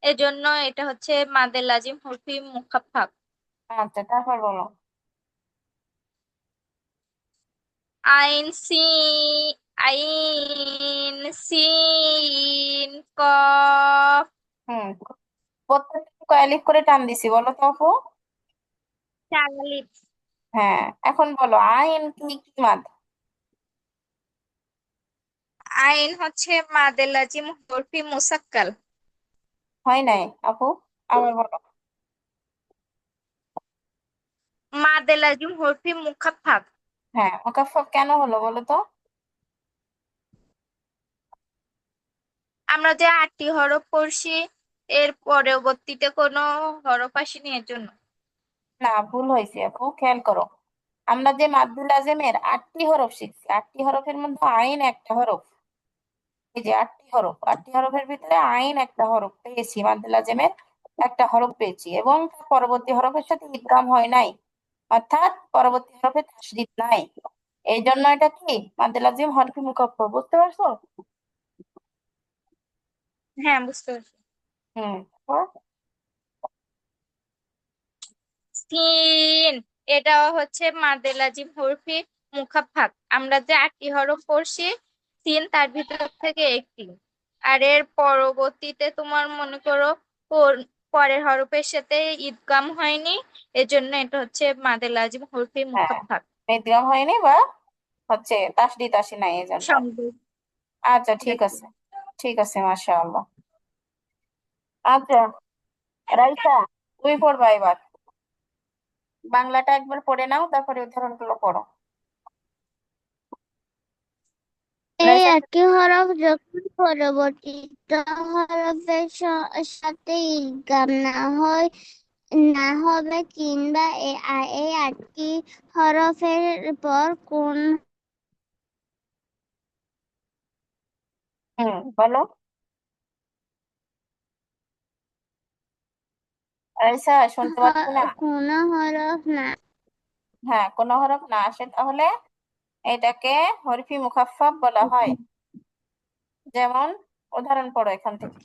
A: এজন্য এটা হচ্ছে মাদে লাজিম হরফি মুখাফফাফ।
B: আচ্ছা, তারপর বলো।
A: আইন সি, আইন সিন কফ,
B: হুম, প্রত্যেকটা কয় আলিফ করে টান দিছি বলো তো আপু?
A: চার আলিফ।
B: হ্যাঁ, এখন বলো আইন কি কি মাদ?
A: আইন হচ্ছে মাদে লাজিম হরফি মুসাক্কাল।
B: হয় নাই আপু, আবার বলো।
A: মাদে লাজিম হরফি মুখাফফাফ।
B: হ্যাঁ, মুকাফফাফ কেন হলো বলো তো?
A: আমরা যে 8টি হরফ পড়ছি এর পরবর্তীতে কোনো হরফ আসেনি এর জন্য।
B: না, ভুল হয়েছে আপু, খেয়াল করো। আমরা যে মাদ্দুল আজমের 8টি হরফ শিখছি, 8টি হরফের মধ্যে আইন একটা হরফ। এই যে 8টি হরফ, 8টি হরফের ভিতরে আইন একটা হরফ পেয়েছি, মাদ্দুল আজমের একটা হরফ পেয়েছি, এবং তার পরবর্তী হরফের সাথে ইদগাম হয় নাই, অর্থাৎ পরবর্তী হরফে তাসদীদ নাই। এই জন্য এটা কি মাদ্দুল আজম হরফি মুকাফফা, বুঝতে পারছো?
A: হ্যাঁ বুঝতে পারছি।
B: হুম, তারপর?
A: সিন এটা হচ্ছে মাদে লাজিম হরফি মুখাফফাফ। আমরা যে 8টি হরফ পড়ছি সিন তার ভিতর থেকে একটি। আর এর পরবর্তীতে তোমার মনে করো পরের হরফের সাথে ইদগাম হয়নি, এজন্য এটা হচ্ছে মাদে লাজিম হরফি
B: হ্যাঁ,
A: মুখাফফাফ।
B: ইদগাম হয়নি বা হচ্ছে তাসদীদ আসে নাই, এই জন্য।
A: সংযোগ।
B: আচ্ছা, ঠিক আছে, ঠিক আছে, মাশাআল্লাহ। আচ্ছা, রাইসা, তুমি পড়বা এবার। বাংলাটা একবার পড়ে নাও, তারপরে উদাহরণগুলো পড়ো।
C: এই
B: রাইসা,
C: একটি হরফ যখন পরবর্তী হরফের সাথে ইদগাম না হবে কিংবা এই আটটি হরফের পর কোন
B: বলো রাইসা, শুনতে পাচ্ছি না।
C: কোন হরফ না
B: হ্যাঁ, কোনো হরফ না আসে তাহলে এটাকে হরফি মুখাফফাফ বলা হয়। যেমন উদাহরণ পড়ো এখান থেকে।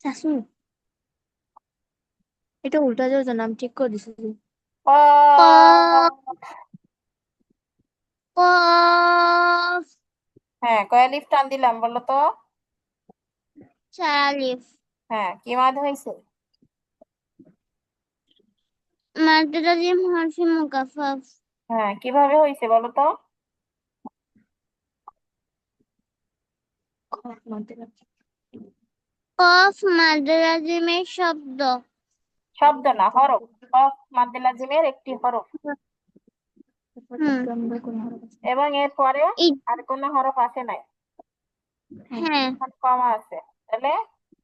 C: শাশু এটা উল্টা যাওয়ার নাম ঠিক করে দিছি
B: কফ।
C: কফ
B: হ্যাঁ, কয় লিফ টান দিলাম বলো তো?
C: চার আলিফ
B: হ্যাঁ, কি মাদ হয়েছে?
C: মাদ্দা জিম হরফি মুকাফফাফ
B: হ্যাঁ, কিভাবে হয়েছে বলো তো?
C: কফ মাদ্দা জিমের শব্দ
B: শব্দ না, হরফ। কফ মাদ্দে লাজিমের একটি হরফ, এবং এর পরে
C: ই-
B: আর কোনো হরফ আসে নাই।
C: হ্যাঁ
B: এখানে কমা আছে, তাহলে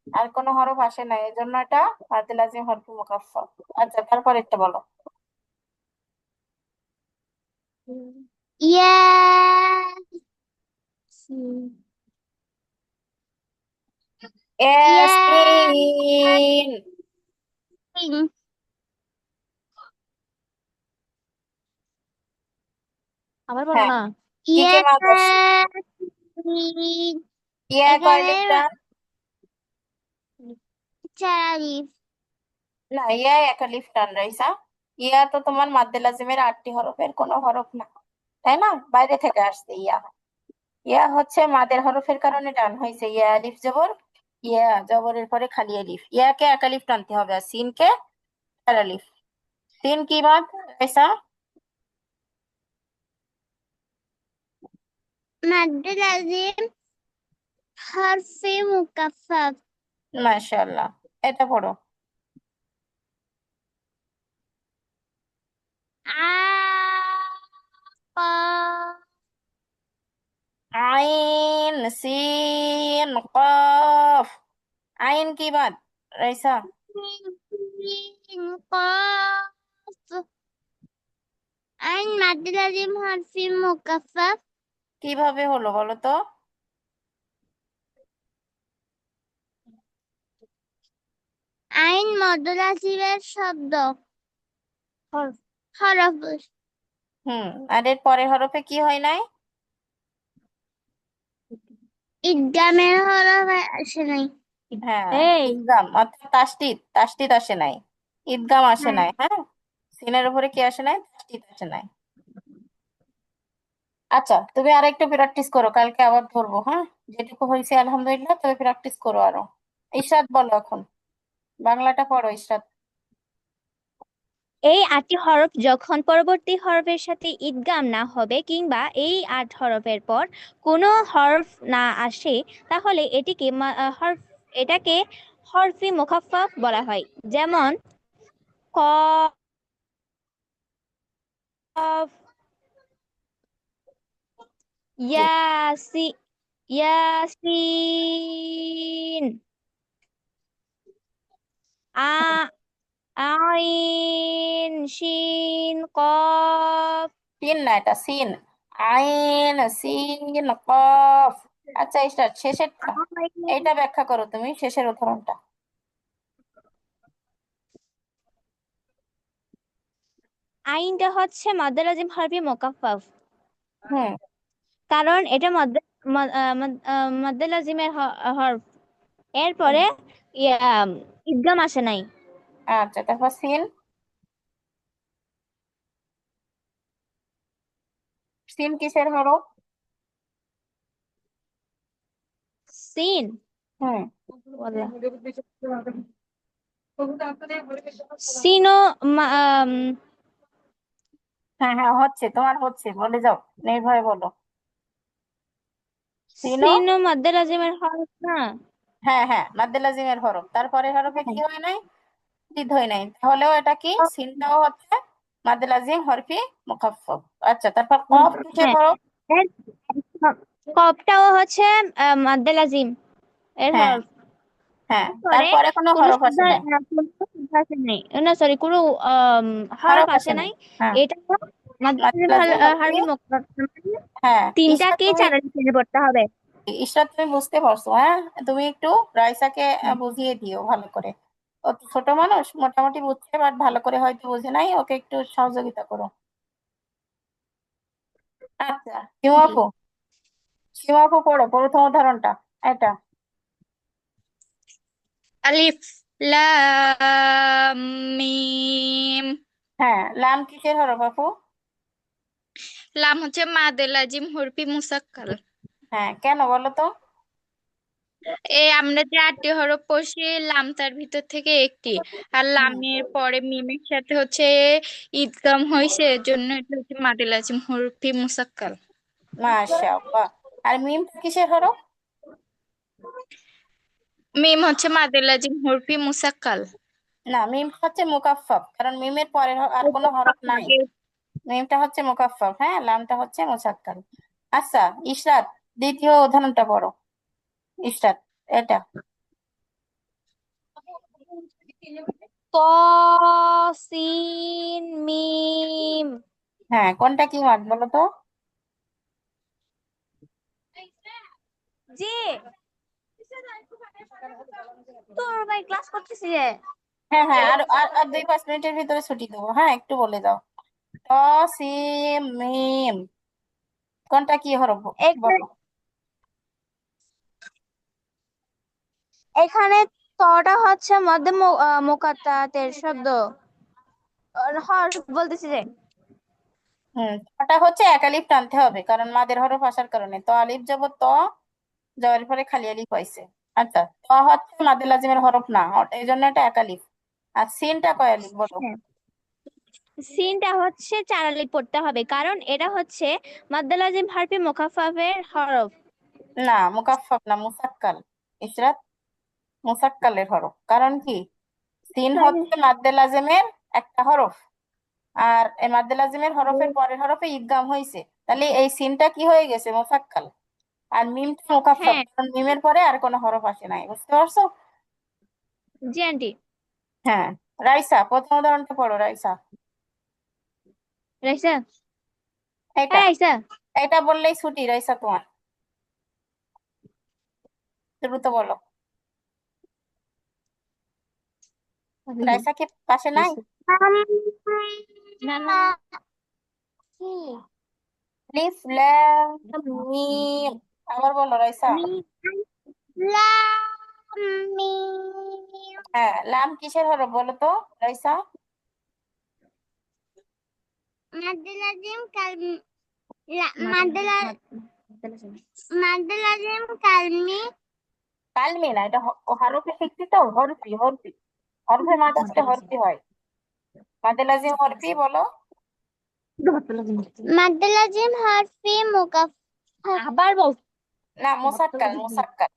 B: আর কোনো হরফ আসে নাই, এই জন্য এটা মাদ্দে লাজিম হরফি মুখাফফাফ। আচ্ছা, তারপর একটা বলো।
C: ইয়া
B: ইয়াসিন।
C: ইয়াসিন আবার বলো
B: হ্যাঁ,
C: না
B: কি কি মাদ আসছে?
C: ইয়াসিন
B: ইয়া কয়
C: এখানে
B: লিফ টান?
C: চার আলিফ
B: না, ইয়া এক লিফ টান রাইসা। ইয়া তো তোমার মাদ্দে লাজিমের 8টি হরফের কোনো হরফ না, তাই না? বাইরে থেকে আসছে ইয়া। ইয়া হচ্ছে মাদের হরফের কারণে টান হয়েছে। ইয়া আলিফ জবর, ইয়া জবরের পরে খালি আলিফ, ইয়াকে এক আলিফ টানতে হবে, আর সিনকে চার আলিফ। সিন কি বাদ রাইসা?
C: মাদ্দা লাজিম হরফে মুকাফফাফ
B: মাশাআল্লাহ, এটা পড়ো।
C: আ
B: আইন, সিন, কফ। আইন কি বাদ রাইসা?
C: قاف আইন মাদ্দা লাজিম হরফে মুকাফফাফ
B: কিভাবে হলো বলো তো?
C: আইন মাদ্দা লাজিমের শব্দ হরফ হরফ
B: আর এর পরের হরফে কি হয় নাই?
C: ইদগামের হরফ আসে নাই
B: হ্যাঁ,
C: এই
B: ইদগাম অর্থাৎ তাসদিদ, তাসদিদ আসে নাই, ঈদগাম আসে
C: হ্যাঁ
B: নাই। হ্যাঁ, সিনের উপরে কি আসে নাই? তাসদিদ আসে নাই। আচ্ছা, তুমি আর একটু প্র্যাকটিস করো, কালকে আবার ধরবো। হ্যাঁ, যেটুকু হয়েছে আলহামদুলিল্লাহ, তবে প্র্যাকটিস করো আরো। ইশরাত বলো এখন, বাংলাটা পড়ো ইশরাত।
D: এই 8টি হরফ যখন পরবর্তী হরফের সাথে ইদগাম না হবে কিংবা এই 8 হরফের পর কোনো হরফ না আসে তাহলে এটাকে হরফি মুখাফফাফ বলা হয়। যেমন কফ,
B: জি,
D: ইয়াসি ইয়াসিন, আ আইন শিন কফ।
B: সিন না, এটা সিন। আইন, সিন, কফ। আচ্ছা ইশরাত, শেষেরটা এইটা ব্যাখ্যা করো তুমি, শেষের উদাহরণটা।
D: আইনটা হচ্ছে মাদ্দা লাজিম হরফি মুকাফফাফ,
B: হুম
D: কারণ এটা মাদ্দা লাজিমের হরফ।
B: হুম
D: এরপরে ইদগাম আসে নাই।
B: আচ্ছা, তারপর সিন। সিন কিসের হরফ?
D: সিন
B: হুম
D: ওয়াল্লাহ। সিনও মা- আম,
B: হ্যাঁ হ্যাঁ, হচ্ছে তোমার, হচ্ছে, বলে যাও, নির্ভয়ে বলো। সিনও,
D: সিনও মাদ্দা লাজিমের হরফ না।
B: হ্যাঁ হ্যাঁ, মাদ্দে লাজিমের হরফ, তারপরে হরফে কি হয় নাই? জিদ হয় নাই, তাহলেও এটা কি? সিনটাও হচ্ছে মাদ্দে লাজিম হরফি মুখাফফাফ। আচ্ছা, তারপর কফ কিসের
D: হ্যাঁ,
B: হরফ?
D: এর কপটাও হচ্ছে মাদ্দে লাজিম এর
B: হ্যাঁ
D: হরফ।
B: হ্যাঁ,
D: পরে
B: তারপরে কোনো
D: কোনো
B: হরফ
D: শব্দ
B: আসে নাই,
D: কোনো শব্দ আসে নাই, না সরি, কোনো হরফ
B: হরফ
D: আসে
B: আসে নাই।
D: নাই।
B: হ্যাঁ,
D: এটা মাদ্দে
B: মাদ
D: লাজিম
B: লাজিম হরফি।
D: হারফি মুকাফফাফ,
B: হ্যাঁ, ঈশা
D: তিনটাকেই
B: তুমি,
D: চার আলিফ টেনে পড়তে হবে।
B: ঈশ্বর তুমি বুঝতে পারছো? হ্যাঁ, তুমি একটু রাইসাকে বুঝিয়ে দিও ভালো করে। ও তো ছোট মানুষ, মোটামুটি বুঝছে, বাট ভালো করে হয়তো বুঝে নাই, ওকে একটু সহযোগিতা করো। আচ্ছা, হিমু
D: জি।
B: আপু, হিমু আপু পড়ো প্রথম উদাহরণটা, এটা।
A: আলিফ লাম মিম।
B: হ্যাঁ, লাম কিসের হরফ আপু?
A: লাম হচ্ছে মাদে লাজিম হরফি মুসাক্কাল।
B: হ্যাঁ, কেন বলো তো?
A: আমরা যে 8টি হরফ পড়ছি, লাম তার ভিতর থেকে একটি। আর
B: হুম,
A: লামের পরে মিমের সাথে হচ্ছে ইদগাম হয়েছে, এর জন্য এটা হচ্ছে মাদে লাজিম হরফি মুসাক্কাল।
B: মাশাআল্লাহ। আর মিম কিসের হরফ?
A: মিম হচ্ছে মাদে লাজিম হরফি মুসাক্কাল।
B: না, মিম হচ্ছে মুকাফফাফ, কারণ মিমের পরে আর কোনো হরফ নাই। মিমটা হচ্ছে মুকাফফাফ, হ্যাঁ, লামটা হচ্ছে মুসাক্কাল। আচ্ছা, ইশরাত, দ্বিতীয় উদাহরণটা পড়ো। ইশরাত, এটা।
D: ত সিন মিম।
B: হ্যাঁ, কোনটা কি মাদ বলো তো?
D: জি, তোর ভাই ক্লাস করতেছি যে।
B: হ্যাঁ হ্যাঁ, আর আর আর 2-5 মিনিটের ভিতরে ছুটি দেবো, হ্যাঁ, একটু বলে দাও। ত সিম মিম, কোনটা কি হরফ
D: এখানে
B: বলো?
D: এখানে তটা হচ্ছে মধ্যে মোকাত্তাতের শব্দ, হরফ বলতেছি যে।
B: ওটা হচ্ছে এক আলিফ টানতে হবে, কারণ মাদের হরফ আসার কারণে। তো আলিফ যাব ত, যাওয়ার পরে খালি আলিফ হয়েছে। আচ্ছা, ত হচ্ছে মাদের লাজিমের হরফ না, এই জন্য এটা এক আলিফ। আর সিনটা কয় আলিফ বলো?
D: হ্যাঁ, সিনটা হচ্ছে চার আলিফ পড়তে হবে, কারণ এটা হচ্ছে মাদ্দে লাজিম হারফি মুখাফফাফের হরফ।
B: না, মুকাফফাফ না, মুসাক্কাল। ইসরাত, মুসাক্কালের হরফ, কারণ কি? সিন হচ্ছে মাদ্দে লাজিমের একটা হরফ, আর এই মাদ্দে লাজিমের হরফের পরের হরফে ইদগাম হয়েছে, তাহলে এই সিনটা কি হয়ে গেছে? মুসাক্কাল। আর মিমটা মুকাফফাফ,
D: হ্যাঁ
B: কারণ মিমের পরে আর কোনো হরফ আসে নাই, বুঝতে পারছো?
D: জি আন্টি।
B: হ্যাঁ, রাইসা, প্রথম উদাহরণটা পড়ো রাইসা।
D: রাইসা,
B: এটা,
D: হ্যাঁ রাইসা।
B: এটা বললেই ছুটি রাইসা তোমার, দ্রুত বলো। রাইসা কি পাশে নাই?
D: না না,
B: লিফ লাম মিম, আবার বলো রাইসা।
C: লাম মিম
B: হ্যাঁ, লাম কিসের হরফ বলো তো রাইসা?
C: মাদ্দে লাজিম মাদ্দে লাজিম কালমি
B: কালমি না, এটা হরফে শিখছি তো, হরফি হরফি, হরফে মাদ আসলে হরফি হয়। মাদে লাজিম হরফি বলো।
C: মাদ্দে লাজিম হরফি মুকাফফাফ
D: আবার বল।
B: না, মুসাক্কাল মুসাক্কাল।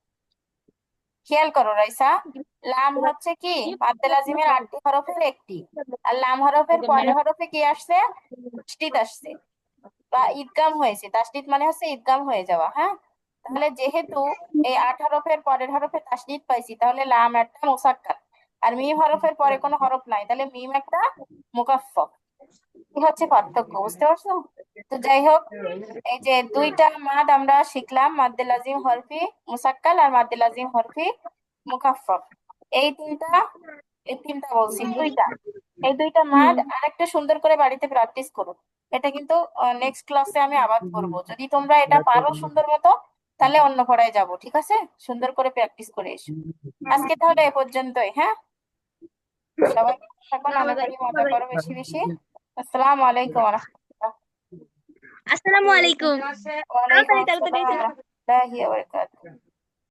B: খেয়াল করো রাইসা, লাম হচ্ছে কি মাদ্দে লাজিমের 8টি হরফের একটি, আর লাম হরফের পরের হরফে কি আসছে? তাসদিদ আসছে, বা ঈদগাম হয়েছে। তাসদিদ মানে হচ্ছে ঈদগাম হয়ে যাওয়া, হ্যাঁ। তাহলে যেহেতু এই 8 হরফের পরের হরফে তাসদিদ পাইছি, তাহলে লাম একটা মুসাক্কাল। আর মিম হরফের পরে কোনো হরফ নাই, তাহলে মিম একটা মুকাফফাফ। কি হচ্ছে পার্থক্য, বুঝতে পারছো? তো যাই হোক, এই যে দুইটা মাদ আমরা শিখলাম, মাদ্দে লাজিম হরফি মুসাক্কাল আর মাদ্দে লাজিম হরফি মুকাফফাফ। এই তিনটা, এই তিনটা বলছি দুইটা, এই দুইটা মাদ আরেকটু সুন্দর করে বাড়িতে প্র্যাকটিস করো। এটা কিন্তু নেক্সট ক্লাসে আমি আবার করবো, যদি তোমরা এটা পারো সুন্দর মতো, তাহলে অন্য পড়ায় যাব, ঠিক আছে? সুন্দর করে প্র্যাকটিস করে এসো। আজকে তাহলে এ পর্যন্তই, হ্যাঁ। সবাই ভালো থাকো, নানা বাড়ি মজা করো বেশি বেশি। আসসালামু আলাইকুম ওয়া রাহমাতুল্লাহ।
D: আসসালামু আলাইকুম।
B: ওয়ালাইকুম
D: তাড়াতাড়ি তাড়াতাড়ি
B: আসসালাম ওয়া রাহমাতুল্লাহি ওয়া বারাকাতুহু।